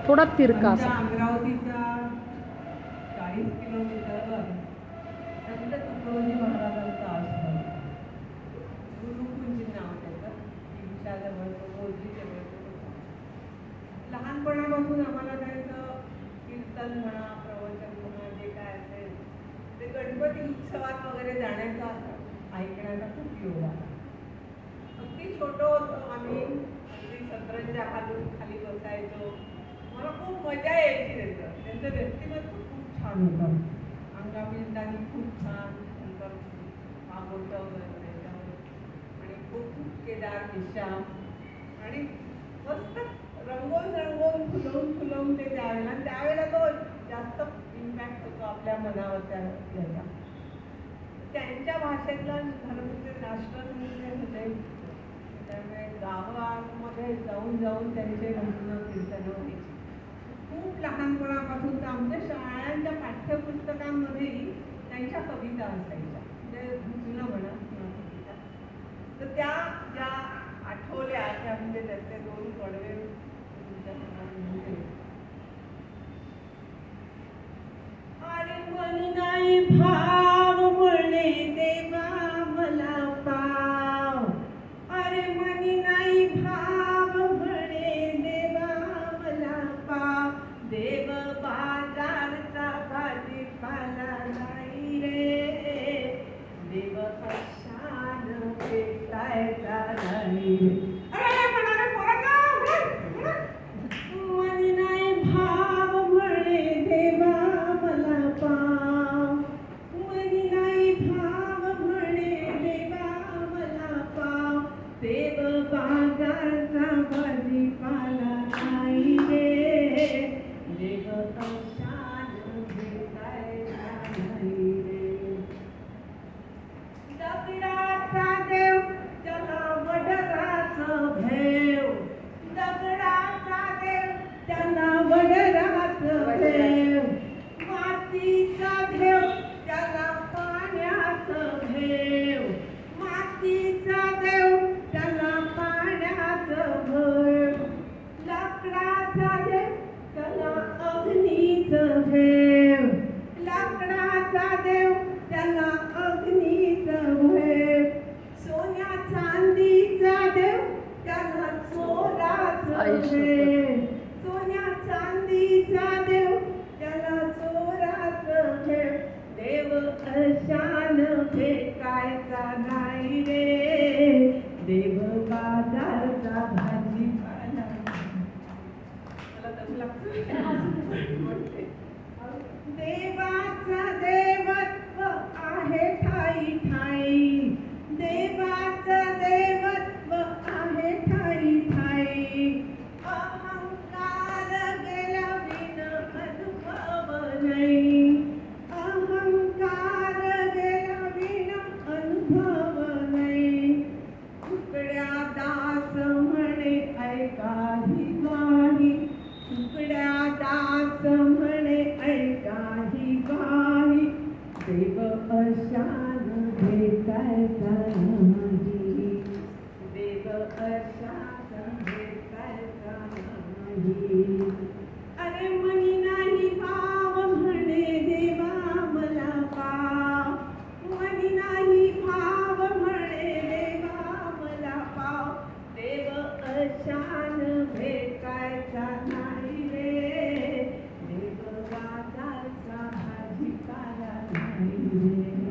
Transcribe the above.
थोडा तिरका आमच्या असा. अमरावतीच्या 40 किलोमीटरवर संत तुकडोजी महाराजांचा आश्रम, गुरुकुंज नाव त्याचं, दिवसाजवळ रोजीजवळ. लहानपणापासून आम्हाला त्यांचं कीर्तन म्हणा, प्रवचन म्हणा, जे काय असेल ते गणपती उत्सवात वगैरे जाण्याचा ऐकण्याचा खूप योग आला. अगदी छोटं होतो आम्ही, अगदी सतरंजा घालून खाली बसायचो. मला खूप मजा यायची त्यांचं व्यक्तिमत्व खूप छान होतं. अंगाबिंदानी खूप छान, नंतर पागोटं त्याच्यावर आणि खूप केदार दिशा आणि मस्त रंगवून रंगवून फुलवून फुलवून ते त्यावेळेला, त्यावेळेला तो जास्त इम्पॅक्ट होतो आपल्या मनावर त्याचा. त्यांच्या भाषेतला धर्माचे राष्ट्रसंत होते, त्यामुळे गावामध्ये जाऊन जाऊन त्यांचे भजनं कीर्तनं व्हायची. खूप लहानपणापासून तर आमच्या शाळांच्या पाठ्यपुस्तकांमध्येही त्यांच्या कविता असायच्या, म्हणजे भजनं म्हणा किंवा कविता. तर त्या ज्या आठवल्या त्या म्हणजे त्याचे 2 कडवे तुमच्या समोर. अरे मन नाही भाव म्हणे देवा मला पाव, अरे मन नाही भाव म्हणे देवा मला पाव, देव बाजारचा भाजीपाला नाही रे, देव कशानं पेटायचा नाही रे. मन नाही भाव म्हणे देवा मला पाव, मन नाही भाव म्हणे देवा मला पाव, देव बाजारचा भाजीपाला नाही रे, देव कशानं भेटायचा नाही रे. दगडाचा देव त्याला वडराचं भेव, दगडाचा देव त्याला वडराचं भेव, मातीचा देव त्याला पाण्याचं भेव, मातीचा देव त्याला पाण्याचं भेव, लाकडाचा देव त्याला अग्नीचं भेव, लाकडाचा देव त्याला अग्नीचं भेव, सोन्या चांदीचा देव त्याला चोराचं भेव, सोन्या चांदीचा देव त्याला चोराचं भेव, देव अशानं फेकायचा नाही रे, देव बाजारचा भाजीपाला. मला दम लागतो. देवाचं देवत्व आहे ठाई ठाई, देवाचं देवत्व आहे ठाई ठाई, अहंकार गेला विन अनुभव नाही, अहंकार गेला विन अनुभव नाही, तुकड्या दास म्हणे ऐका ही गाणी, तुकड्या दास म्हणे ऐका ही गाणी, देव अशानं भेटायचा नाही, देव अशानं भेटायचा नाही. अरे मनी नाही भाव म्हणे देवा मला पाव, मनी नाही भाव म्हणे देवा मला पाव, देव अशानं भेटायचा नाही रे, देव बाजारचा भाजीपाला नाही रे.